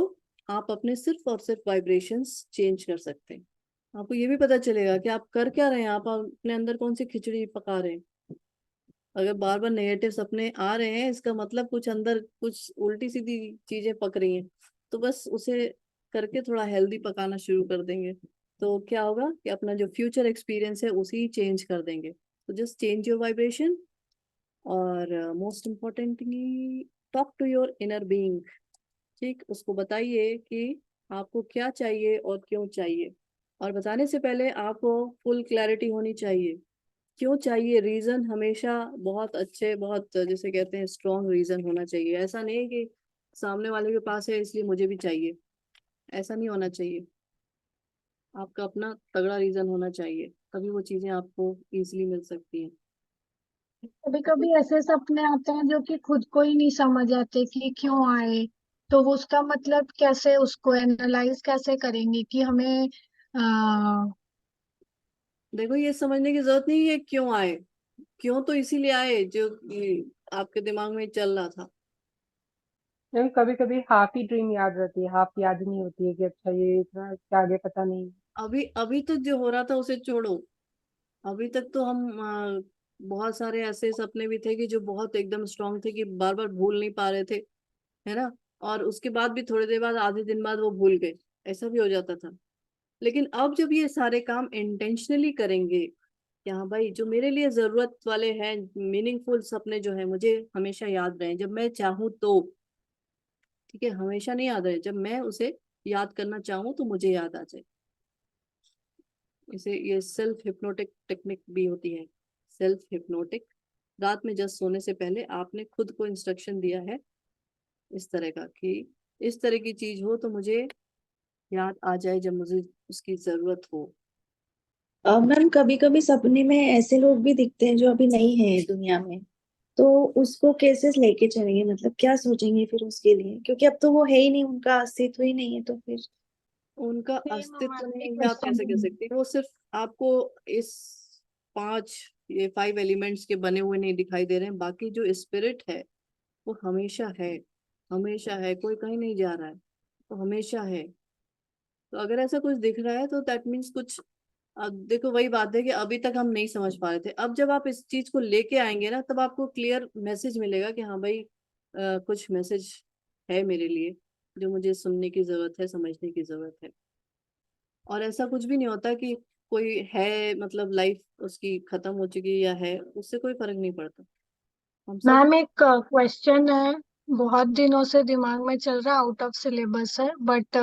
आप अपने सिर्फ और सिर्फ वाइब्रेशंस चेंज कर सकते हैं। आपको ये भी पता चलेगा कि आप कर क्या रहे हैं, आप अपने अंदर कौन सी खिचड़ी पका रहे हैं। अगर बार बार नेगेटिव सपने आ रहे हैं, इसका मतलब कुछ अंदर कुछ उल्टी सीधी चीजें पक रही हैं। तो बस उसे करके थोड़ा हेल्दी पकाना शुरू कर देंगे, तो क्या होगा कि अपना जो फ्यूचर एक्सपीरियंस है उसी चेंज कर देंगे। तो जस्ट चेंज योर वाइब्रेशन। और most importantly, talk to your inner being. ठीक, उसको बताइए कि आपको क्या चाहिए और क्यों चाहिए। और बताने से पहले आपको फुल क्लैरिटी होनी चाहिए, क्यों चाहिए, रीजन हमेशा बहुत अच्छे, बहुत जैसे कहते हैं स्ट्रॉन्ग रीजन होना चाहिए। ऐसा नहीं है कि सामने वाले के पास है इसलिए मुझे भी चाहिए, ऐसा नहीं होना चाहिए। आपका अपना तगड़ा रीजन होना चाहिए, तभी वो चीजें आपको इजीली मिल सकती हैं। कभी कभी ऐसे सपने आते हैं जो कि खुद को ही नहीं समझ आते कि क्यों आए। तो वो उसका मतलब कैसे, उसको एनालाइज कैसे करेंगे कि हमें देखो, ये समझने की जरूरत नहीं है क्यों आए, क्यों तो इसीलिए आए जो आपके दिमाग में चल रहा था। मैम कभी कभी हाफ ही ड्रीम याद रहती है, हाफ याद नहीं होती है कि अच्छा ये इतना, इसके आगे पता नहीं। अभी अभी तक जो हो रहा था उसे छोड़ो। अभी तक तो हम बहुत सारे ऐसे सपने भी थे कि जो बहुत एकदम स्ट्रांग थे कि बार बार भूल नहीं पा रहे थे, है ना। और उसके बाद भी थोड़ी देर बाद, आधे दिन बाद वो भूल गए, ऐसा भी हो जाता था। लेकिन अब जब ये सारे काम इंटेंशनली करेंगे कि हाँ भाई, जो मेरे लिए जरूरत वाले हैं, मीनिंगफुल सपने जो है मुझे हमेशा याद रहे, जब मैं चाहूँ तो। ठीक है, हमेशा नहीं याद रहे, जब मैं उसे याद करना चाहूँ तो मुझे याद आ जाए। इसे ये सेल्फ हिप्नोटिक टेक्निक भी होती है, सेल्फ हिप्नोटिक। रात में जस्ट सोने से पहले आपने खुद को इंस्ट्रक्शन दिया है इस तरह का कि इस तरह की चीज हो तो मुझे याद आ जाए जब मुझे उसकी जरूरत हो। मैम कभी कभी सपने में ऐसे लोग भी दिखते हैं जो अभी नहीं है दुनिया में, तो उसको कैसे लेके चलेंगे, मतलब क्या सोचेंगे फिर उसके लिए, क्योंकि अब तो वो है ही नहीं, उनका अस्तित्व ही नहीं है, तो फिर। उनका सेम अस्तित्व हमारा भी नहीं है, आप क्वेश्चन कैसे कह सकते हैं। वो सिर्फ आपको इस पांच, ये 5 एलिमेंट्स के बने हुए नहीं दिखाई दे रहे हैं, बाकी जो स्पिरिट है वो हमेशा है। हमेशा है, कोई कहीं नहीं जा रहा है, वो हमेशा है। तो अगर ऐसा कुछ दिख रहा है तो दैट मीन्स कुछ। अब देखो, वही बात है कि अभी तक हम नहीं समझ पा रहे थे, अब जब आप इस चीज को लेके आएंगे ना, तब आपको क्लियर मैसेज मिलेगा कि हाँ भाई, कुछ मैसेज है मेरे लिए जो मुझे सुनने की जरूरत है, समझने की जरूरत है। और ऐसा कुछ भी नहीं होता कि कोई है मतलब लाइफ उसकी खत्म हो चुकी या है, उससे कोई फर्क नहीं पड़ता। हम सब। मैम एक क्वेश्चन है, बहुत दिनों से दिमाग में चल रहा, आउट ऑफ सिलेबस है बट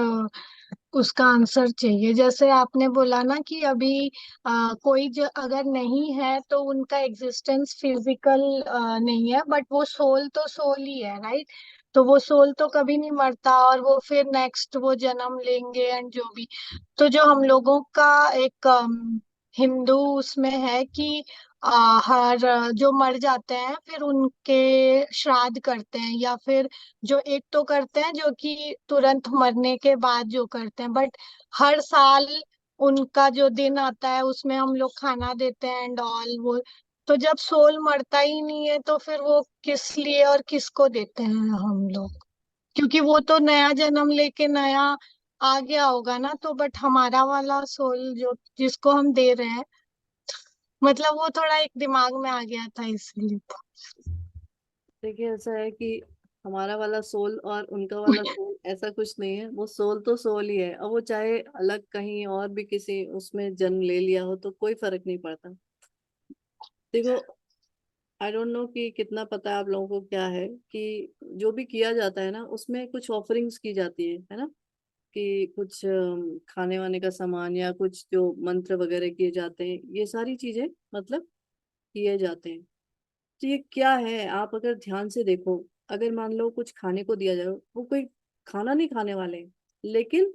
उसका आंसर चाहिए। जैसे आपने बोला ना कि अभी कोई जो अगर नहीं है तो उनका एग्जिस्टेंस फिजिकल नहीं है, बट वो सोल तो सोल ही है, राइट। तो वो सोल तो कभी नहीं मरता, और वो फिर नेक्स्ट वो जन्म लेंगे एंड जो भी। तो जो हम लोगों का एक हिंदू उसमें है कि हर जो मर जाते हैं फिर उनके श्राद्ध करते हैं, या फिर जो एक तो करते हैं जो कि तुरंत मरने के बाद जो करते हैं, बट हर साल उनका जो दिन आता है उसमें हम लोग खाना देते हैं एंड ऑल वो। तो जब सोल मरता ही नहीं है तो फिर वो किस लिए और किसको देते हैं हम लोग? क्योंकि वो तो नया जन्म लेके नया आ गया होगा ना, तो बट हमारा वाला सोल जो जिसको हम दे रहे हैं, मतलब वो थोड़ा एक दिमाग में आ गया था इसलिए। देखिए ऐसा है कि हमारा वाला सोल और उनका वाला सोल ऐसा कुछ नहीं है, वो सोल तो सोल ही है। अब वो चाहे अलग कहीं और भी किसी उसमें जन्म ले लिया हो तो कोई फर्क नहीं पड़ता। देखो, आई डोंट नो कि कितना पता है आप लोगों को क्या है कि जो भी किया जाता है ना उसमें कुछ ऑफरिंग्स की जाती है ना, कि कुछ खाने वाने का सामान या कुछ जो मंत्र वगैरह किए जाते हैं, ये सारी चीजें मतलब किए जाते हैं। तो ये क्या है, आप अगर ध्यान से देखो, अगर मान लो कुछ खाने को दिया जाए, वो कोई खाना नहीं खाने वाले हैं, लेकिन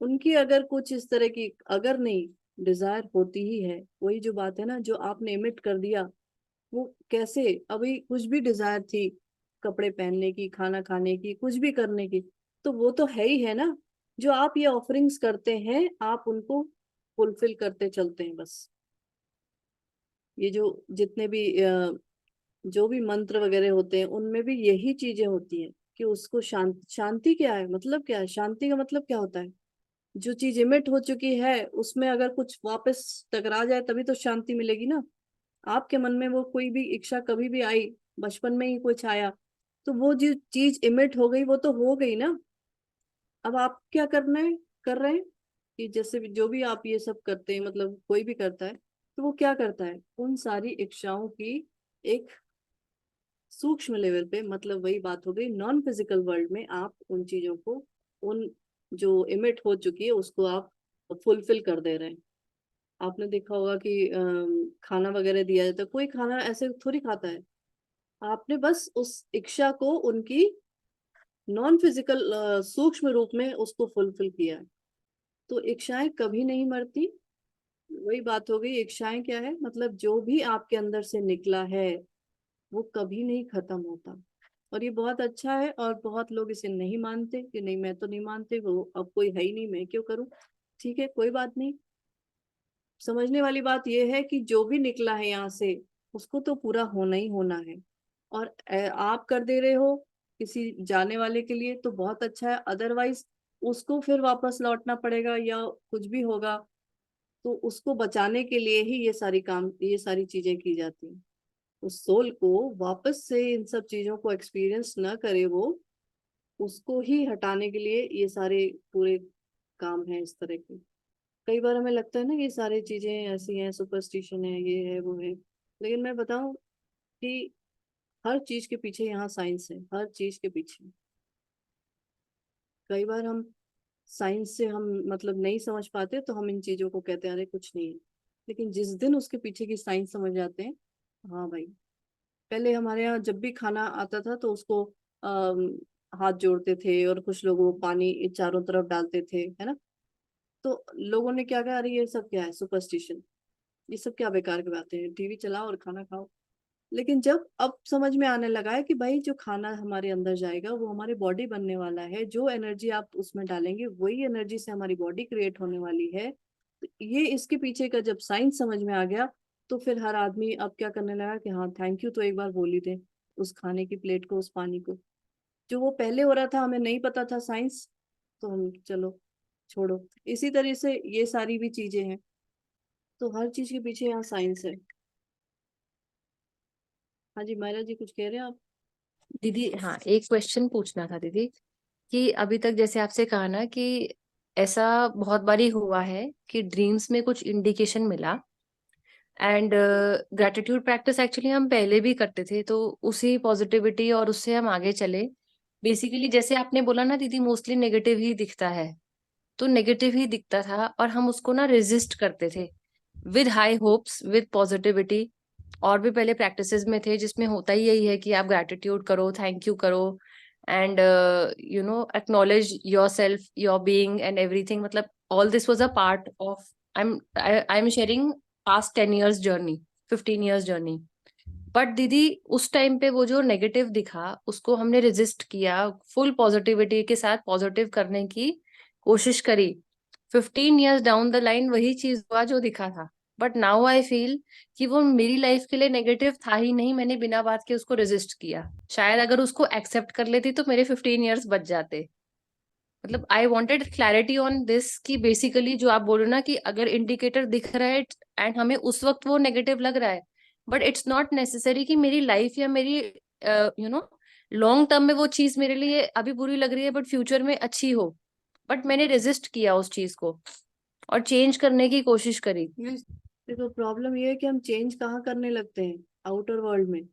उनकी अगर कुछ इस तरह की अगर नहीं डिजायर होती ही है, वही जो बात है ना जो आपने इमिट कर दिया, वो कैसे अभी कुछ भी डिजायर थी, कपड़े पहनने की, खाना खाने की, कुछ भी करने की, तो वो तो है ही है ना। जो आप ये ऑफरिंग्स करते हैं आप उनको फुलफिल करते चलते हैं बस। ये जो जितने भी जो भी मंत्र वगैरह होते हैं उनमें भी यही चीजें होती हैं कि उसको शांति क्या है, मतलब क्या है शांति का मतलब क्या होता है? जो चीज इमिट हो चुकी है उसमें अगर कुछ वापस टकरा जाए तभी तो शांति मिलेगी ना। आपके मन में वो कोई भी इच्छा कभी भी आई, बचपन में ही कुछ आया, तो वो जो चीज इमिट हो गई वो तो हो गई ना। अब आप क्या करना है, कर रहे हैं कि जैसे भी जो भी आप ये सब करते हैं, मतलब कोई भी करता है तो वो क्या करता है, उन सारी इच्छाओं की एक सूक्ष्म लेवल पे, मतलब वही बात हो गई नॉन फिजिकल वर्ल्ड में, आप उन चीजों को, उन जो इमिट हो चुकी है उसको आप फुलफिल कर दे रहे हैं। आपने देखा होगा कि खाना वगैरह दिया जाता है, कोई खाना ऐसे थोड़ी खाता है, आपने बस उस इच्छा को उनकी नॉन फिजिकल सूक्ष्म रूप में उसको फुलफिल किया है। तो इच्छाएं कभी नहीं मरती। वही बात हो गई, इच्छाएं क्या है, मतलब जो भी आपके अंदर से निकला है वो कभी नहीं खत्म होता। और ये बहुत अच्छा है, और बहुत लोग इसे नहीं मानते कि नहीं मैं तो नहीं मानते, वो अब कोई है ही नहीं, मैं क्यों करूं। ठीक है, कोई बात नहीं। समझने वाली बात यह है कि जो भी निकला है यहाँ से उसको तो पूरा होना ही होना है। और आप कर दे रहे हो किसी जाने वाले के लिए तो बहुत अच्छा है, अदरवाइज उसको फिर वापस लौटना पड़ेगा या कुछ भी होगा, तो उसको बचाने के लिए ही ये सारी चीजें की जाती हैं। उस सोल को वापस से इन सब चीजों को एक्सपीरियंस न करे, वो उसको ही हटाने के लिए ये सारे पूरे काम है इस तरह के। कई बार हमें लगता है ना ये सारी चीजें ऐसी हैं, सुपरस्टिशन है, ये है वो है, लेकिन मैं बताऊं कि हर चीज के पीछे यहाँ साइंस है, हर चीज के पीछे। कई बार हम साइंस से हम मतलब नहीं समझ पाते तो हम इन चीजों को कहते हैं अरे कुछ नहीं है, लेकिन जिस दिन उसके पीछे की साइंस समझ जाते हैं, हाँ भाई। पहले हमारे यहाँ जब भी खाना आता था तो उसको हाथ जोड़ते थे और कुछ लोग वो पानी चारों तरफ डालते थे, है ना। तो लोगों ने क्या कहा, अरे ये सब क्या है, सुपरस्टिशन, ये सब क्या बेकार की बातें हैं, टीवी चलाओ और खाना खाओ। लेकिन जब अब समझ में आने लगा है कि भाई जो खाना हमारे अंदर जाएगा वो हमारी बॉडी बनने वाला है, जो एनर्जी आप उसमें डालेंगे वही एनर्जी से हमारी बॉडी क्रिएट होने वाली है। तो ये इसके पीछे का जब साइंस समझ में आ गया, तो फिर हर आदमी अब क्या करने लगा कि हाँ थैंक यू तो एक बार बोल ही दे उस खाने की प्लेट को, उस पानी को। जो वो पहले हो रहा था हमें नहीं पता था साइंस, तो हम चलो छोड़ो। इसी तरह से ये सारी भी चीजें हैं, तो हर चीज के पीछे यहाँ साइंस है। हाँ जी मायरा जी, कुछ कह रहे हैं आप? दीदी हाँ, एक क्वेश्चन पूछना था दीदी, कि अभी तक जैसे आपसे कहा ना कि ऐसा बहुत बारी हुआ है कि ड्रीम्स में कुछ इंडिकेशन मिला, एंड ग्रेटिट्यूड प्रैक्टिस एक्चुअली हम पहले भी करते थे, तो उसी पॉजिटिविटी और उससे हम आगे चले। बेसिकली जैसे आपने बोला ना दीदी, मोस्टली नेगेटिव ही दिखता है, तो नेगेटिव ही दिखता था और हम उसको ना रेजिस्ट करते थे with high hopes, with positivity. और भी पहले प्रैक्टिसेस में थे जिसमें होता ही यही है कि आप ग्रैटिट्यूड करो, थैंक यू करो, and acknowledge yourself, your being and everything. मतलब all this was a part of I'm sharing past 10 years journey, 15 years journey. But दीदी उस टाइम पे वो जो नेगेटिव दिखा उसको हमने रेजिस्ट किया, फुल पॉजिटिविटी के साथ पॉजिटिव करने की कोशिश करी। 15 years डाउन द लाइन वही चीज हुआ जो दिखा था। बट नाउ आई फील कि वो मेरी लाइफ के लिए नेगेटिव था ही नहीं, मैंने बिना बात के उसको रेजिस्ट किया। शायद अगर उसको एक्सेप्ट कर लेती तो मेरे 15 years बच जाते। मतलब I wanted clarity on this कि बेसिकली जो आप बोल रहे हो ना कि अगर इंडिकेटर दिख रहा है एंड हमें उस वक्त वो नेगेटिव लग रहा है, बट इट्स नॉट नेसेसरी कि मेरी लाइफ या मेरी लॉन्ग टर्म में वो चीज मेरे लिए अभी बुरी लग रही है बट फ्यूचर में अच्छी हो। बट मैंने रेजिस्ट किया उस चीज को और चेंज करने की कोशिश करी। देखो प्रॉब्लम ये है कि हम चेंज कहाँ करने लगते हैं, आउटर वर्ल्ड में।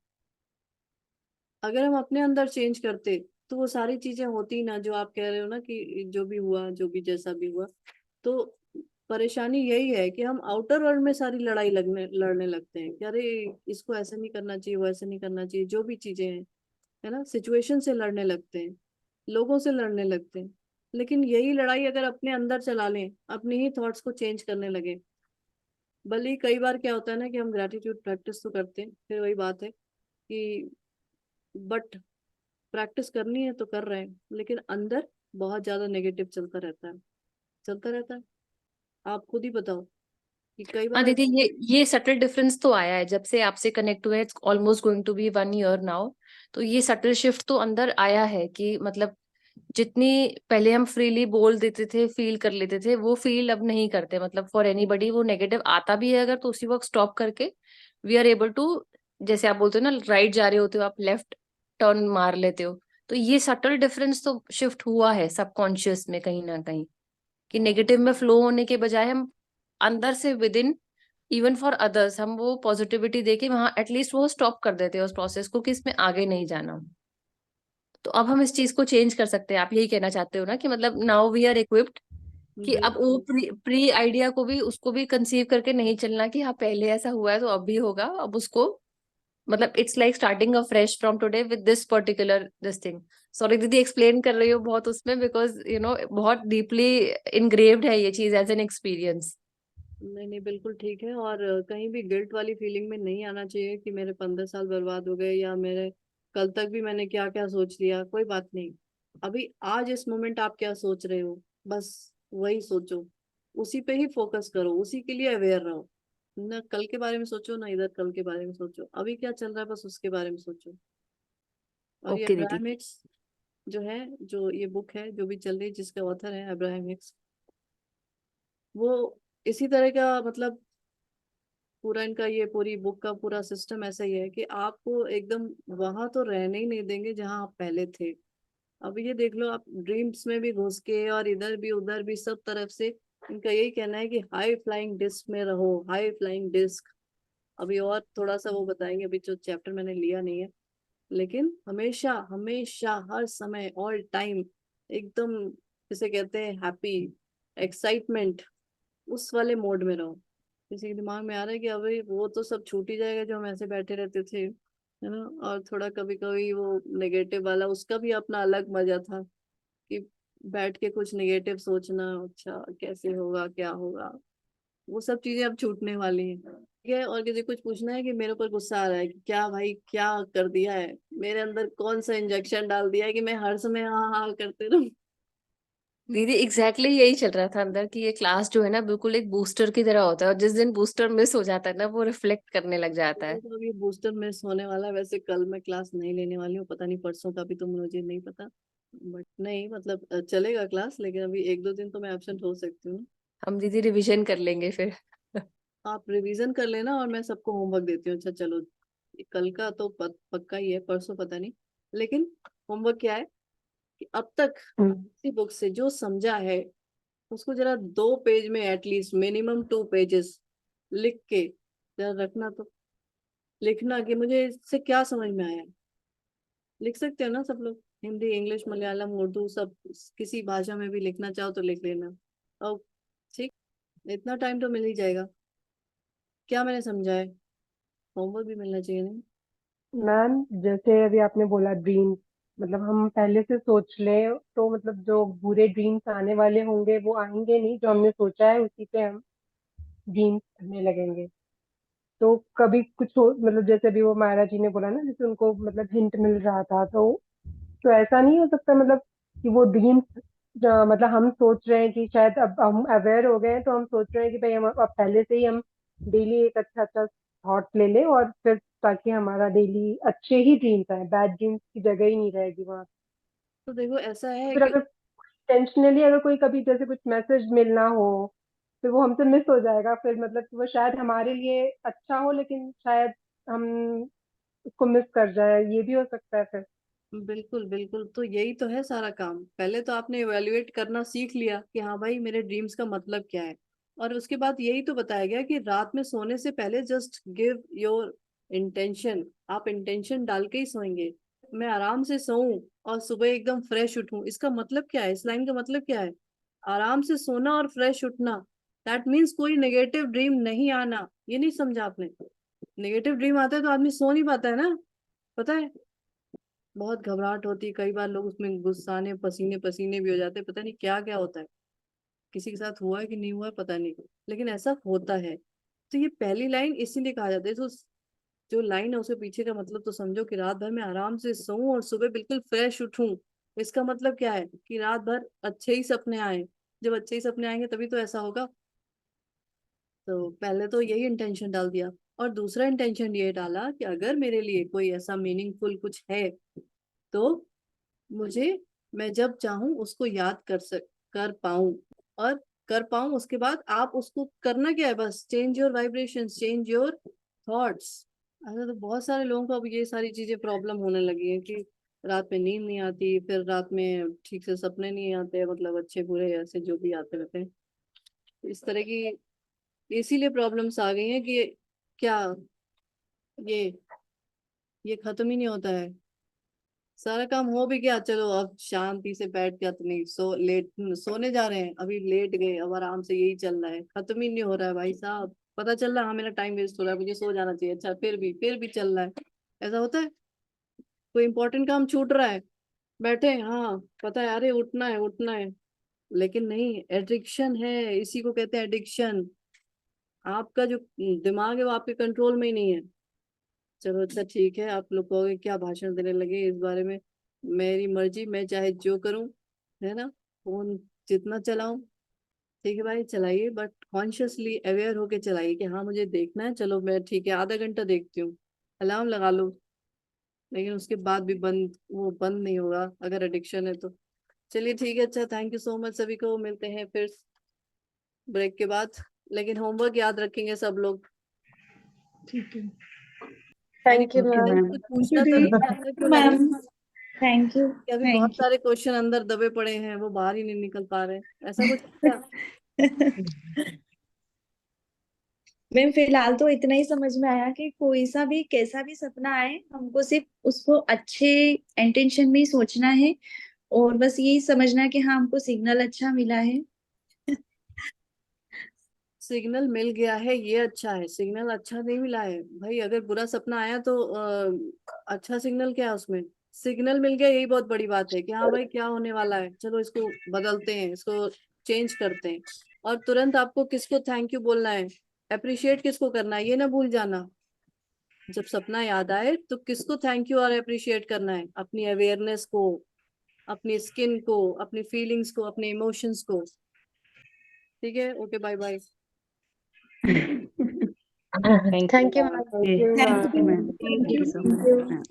अगर हम अपने अंदर चेंज करते तो वो सारी चीजें होती ना, जो आप कह रहे हो ना कि जो भी हुआ, जो भी जैसा भी हुआ। तो परेशानी यही है कि हम आउटर वर्ल्ड में सारी लड़ाई लड़ने लगते हैं कि अरे इसको ऐसा नहीं करना चाहिए, वो ऐसा नहीं करना चाहिए, जो भी चीजें हैं, है ना, सिचुएशन से लड़ने लगते हैं, लोगों से लड़ने लगते हैं। लेकिन यही लड़ाई अगर अपने अंदर चला लें, अपने ही थॉट्स को चेंज करने लगे। भले ही कई बार क्या होता है ना कि हम ग्रेटिट्यूड प्रैक्टिस तो करते हैं, फिर वही बात है कि बट प्रैक्टिस करनी है तो कर रहे हैं, लेकिन अंदर बहुत ज्यादा नेगेटिव चलता रहता है, चलता रहता है। आप खुद ही बताओ कि कई हाँ बार दीदी, ये सटल डिफरेंस तो आया है जब से आपसे कनेक्ट हुए, it's almost going to be 1 year now. तो ये सटल शिफ्ट तो अंदर आया है कि मतलब जितनी पहले हम फ्रीली बोल देते थे, फील कर लेते थे, वो फील अब नहीं करते। मतलब फॉर एनीबडी वो नेगेटिव आता भी है अगर तो उसी वक्त स्टॉप करके वी आर एबल टू, जैसे आप बोलते हो ना राइट जा रहे होते हो आप लेफ्ट टर्न मार लेते हो। तो ये सटल डिफरेंस तो शिफ्ट हुआ है सबकॉन्शियस में कहीं ना कहीं, कि नेगेटिव में फ्लो होने के बजाय हम अंदर से with in, even for others, हम वो पॉजिटिविटी देके वहां एटलीस्ट वो स्टॉप कर देते हैं उस प्रोसेस को कि इसमें आगे नहीं जाना। तो अब हम इस चीज को चेंज कर सकते हैं, आप यही कहना चाहते हो ना कि मतलब नाउ वी आर इक्विप्ड कि अब वो प्री आइडिया को भी, उसको भी कंसीव करके नहीं चलना कि हाँ पहले ऐसा हुआ है तो अब भी होगा। अब उसको मतलब it's like starting a fresh from today with this particular this thing. Sorry दीदी एक्सप्लेन कर रही हो बहुत उसमें, बिकॉज बहुत डीपली इनग्रेव्ड है ये चीज एज एन एक्सपीरियंस। नहीं नहीं, बिल्कुल ठीक है। और कहीं भी गिल्ट वाली फीलिंग में नहीं आना चाहिए कि मेरे 15 साल बर्बाद हो गए, या मेरे कल तक भी मैंने क्या क्या सोच लिया। कोई बात नहीं, अभी आज इस मोमेंट आप क्या सोच रहे हो, बस वही सोचो, उसी पे ही फोकस करो, उसी के लिए अवेयर रहो। ना कल के बारे में सोचो, ना इधर कल के बारे में सोचो, अभी क्या चल रहा है बस उसके बारे में सोचो। और ये ओके दीदी। अब्राहम हिक्स जो है, जो ये बुक है जो भी चल रही है, जिसका ऑथर है अब्राहम हिक्स, वो इसी तरह का मतलब पूरा इनका ये पूरी बुक का पूरा सिस्टम ऐसा ही है कि आपको एकदम वहां तो रहने ही नहीं देंगे जहां आप पहले थे। अब ये देख लो, आप ड्रीम्स में भी घुस के और इधर भी उधर भी सब तरफ से, इनका यही कहना है कि हाई फ्लाइंग डिस्क में रहो, हाई फ्लाइंग डिस्क। अभी और थोड़ा सा वो बताएंगे, अभी जो चैप्टर मैंने लिया नहीं है, लेकिन हमेशा हमेशा हर समय ऑल टाइम एकदम, जिसे कहते हैं हैप्पी, एक्साइटमेंट, उस वाले मोड में रहो। किसी के दिमाग में आ रहा है कि अभी वो तो सब छूट ही जाएगा जो हम ऐसे बैठे रहते थे, है ना। और थोड़ा कभी कभी वो नेगेटिव वाला, उसका भी अपना अलग मजा था कि बैठ के कुछ नेगेटिव सोचना, अच्छा कैसे होगा क्या होगा, वो सब चीजें अब छूटने वाली हैं। ठीक है, और किसी कुछ पूछना है कि मेरे ऊपर गुस्सा आ रहा है कि क्या भाई क्या कर दिया है, मेरे अंदर कौन सा इंजेक्शन डाल दिया है कि मैं हर समय हाँ हाँ करते रहूं। दीदी एग्जैक्टली यही चल रहा था अंदर कि ये क्लास जो है ना बिल्कुल एक बूस्टर की तरह होता है, और जिस दिन बूस्टर मिस हो जाता है ना वो रिफ्लेक्ट करने लग जाता मेरे है। तो अभी बूस्टर मिस होने वाला है। वैसे कल मैं क्लास नहीं लेने वाली हूँ, पता नहीं परसों का भी तो मुझे नहीं पता। बट नहीं मतलब चलेगा क्लास, लेकिन अभी 1-2 दिन तो मैं एब्सेंट हो सकती हूँ। हम दीदी रिवीजन कर लेंगे फिर। आप रिवीजन कर लेना और मैं सबको होमवर्क देती हूँ। अच्छा चलो, कल का तो पक्का ही है, परसों पता नहीं। लेकिन होमवर्क क्या है कि अब तक इसी बुक से जो समझा है उसको जरा 2 पेज में, एटलीस्ट मिनिमम 2 पेजेस लिख के जरा रखना। तो लिखना कि मुझे इससे क्या समझ में आया। लिख सकते हो ना सब लोग, हिंदी इंग्लिश मलयालम उर्दू सब, किसी भाषा में भी लिखना चाहो तो लिख लेना। और ठीक, इतना टाइम तो मिल ही जाएगा। क्या मैंने समझा है, होमवर्क भी मिलना चाहिए नहीं। मैम जैसे अभी आपने बोला ड्रीम, मतलब हम पहले से सोच लें तो मतलब जो बुरे ड्रीम्स आने वाले होंगे वो आएंगे नहीं, जो हमने सोचा है उसी पे हम ड्रीम्स करने लगेंगे। तो कभी कुछ हो, मतलब जैसे अभी वो मायरा जी ने बोला ना, जैसे उनको मतलब हिंट मिल रहा था, तो ऐसा नहीं हो सकता मतलब कि वो ड्रीम्स, मतलब हम सोच रहे हैं कि शायद अब हम अवेयर हो गए हैं तो हम सोच रहे हैं कि भाई हम अब पहले से ही हम डेली एक अच्छा अच्छा थॉट ले लें, और फिर ताकि हमारा डेली अच्छे ही ड्रीम्स आए, बैड ड्रीम्स की जगह ही नहीं रहेगी वहाँ। तो देखो ऐसा है फिर कि अगर टेंशनली अगर कोई कभी जैसे कुछ मैसेज मिलना हो, फिर वो हमसे मिस हो जाएगा, फिर मतलब कि वो शायद हमारे लिए अच्छा हो लेकिन शायद हम उसको मिस कर जाए, ये भी हो सकता है फिर। बिल्कुल बिल्कुल, तो यही तो है सारा काम। पहले तो आपने इवेल्युएट करना सीख लिया कि हाँ भाई मेरे ड्रीम्स का मतलब क्या है, और उसके बाद यही तो बताया गया कि रात में सोने से पहले जस्ट गिव योर इंटेंशन। आप इंटेंशन डाल के ही सोएंगे। मैं आराम से सोऊं और सुबह एकदम फ्रेश उठूं, इसका मतलब क्या है? इस लाइन का मतलब क्या है? आराम से सोना और फ्रेश उठना, दैट मीन्स कोई नेगेटिव ड्रीम नहीं आना। ये नहीं समझा आपने? नेगेटिव ड्रीम आता है तो आदमी सो नहीं पाता है ना, पता है? बहुत घबराहट होती है, कई बार लोग उसमें गुस्साने पसीने पसीने भी हो जाते हैं, पता नहीं क्या क्या होता है। किसी के साथ हुआ है कि नहीं हुआ है पता नहीं, लेकिन ऐसा होता है। तो ये पहली लाइन इसीलिए कहा जाता है। तो जो लाइन है उसके पीछे का मतलब तो समझो कि रात भर मैं आराम से सोऊं और सुबह बिल्कुल फ्रेश उठूं। इसका मतलब क्या है? कि रात भर अच्छे ही सपने आए। जब अच्छे ही सपने आएंगे तभी तो ऐसा होगा। तो पहले तो यही इंटेंशन डाल दिया, और दूसरा इंटेंशन ये डाला कि अगर मेरे लिए कोई ऐसा मीनिंगफुल कुछ है तो मुझे, मैं जब चाहूं उसको याद कर पाऊं और कर पाऊं। उसके बाद आप उसको करना क्या है? बस change your vibrations, change your thoughts. अच्छा, तो बहुत सारे लोगों को अब ये सारी चीजें प्रॉब्लम होने लगी है कि रात में नींद नहीं आती, फिर रात में ठीक से सपने नहीं आते, मतलब अच्छे बुरे ऐसे जो भी आते रहते हैं। तो इस तरह की इसीलिए प्रॉब्लम्स आ गई हैं कि क्या ये ये खत्म ही नहीं होता है। सारा काम हो भी गया, चलो अब शांति से बैठ गया तो नहीं, सोने जा रहे हैं, अभी लेट गए, अब आराम से यही चल रहा है, खत्म ही नहीं हो रहा है भाई साहब। पता चल रहा है हाँ मेरा टाइम वेस्ट हो रहा है, मुझे सो जाना चाहिए, अच्छा फिर भी चल रहा है। ऐसा होता है? कोई इंपॉर्टेंट काम छूट रहा है, बैठे हैं, हाँ पता है अरे उठना है उठना है, लेकिन नहीं, एडिक्शन है, इसी को कहते हैं एडिक्शन। आपका जो दिमाग है वो आपके कंट्रोल में ही नहीं है। चलो अच्छा ठीक है, आप लोग कहोगे क्या भाषण देने लगे इस बारे में, मेरी मर्जी, मैं चाहे जो करूं, है ना? फोन जितना चलाऊं, ठीक है भाई चलाइए, बट कॉन्शियसली अवेयर होके चलाइए कि हाँ मुझे देखना है, चलो मैं ठीक है आधा घंटा देखती हूँ, अलार्म लगा लो। लेकिन उसके बाद भी बंद नहीं होगा अगर एडिक्शन है तो। चलिए ठीक है, अच्छा थैंक यू सो मच सभी को, मिलते हैं फिर ब्रेक के बाद। लेकिन होमवर्क याद रखेंगे सब लोग। ठीक है, any thank you okay ma'am. Question? Ma'am. कुछ पूछना था तो ऐसा क्यों लग रहा है मैम थैंक यू। कि अभी बहुत थैंक सारे क्वेश्चन अंदर दबे पड़े हैं, वो बाहर ही नहीं निकल पा रहे, ऐसा कुछ है क्या? यू। मैम फिलहाल तो इतना ही समझ में आया कि कोई सा भी कैसा भी सपना आए, हमको सिर्फ उसको अच्छे इंटेंशन में ही सोचना है, और बस यही समझना है कि हाँ हमको सिग्नल अच्छा मिला है। सिग्नल मिल गया है ये अच्छा है, सिग्नल अच्छा नहीं मिला है भाई। अगर बुरा सपना आया तो अच्छा सिग्नल क्या है उसमें? सिग्नल मिल गया यही बहुत बड़ी बात है कि हाँ भाई क्या होने वाला है, चलो इसको बदलते हैं, इसको चेंज करते हैं। और तुरंत आपको किसको थैंक यू बोलना है, अप्रिशिएट किसको करना है, ये ना भूल जाना। जब सपना याद आए तो किसको थैंक यू और अप्रिशिएट करना है? अपनी अवेयरनेस को, अपनी स्किन को, अपनी फीलिंग्स को, अपने इमोशंस को। ठीक है, okay bye bye. Thank thank you you ma'am. Thank you thank ma'am. You. Ma'am, thank thank you. You so thank much you. Ma'am.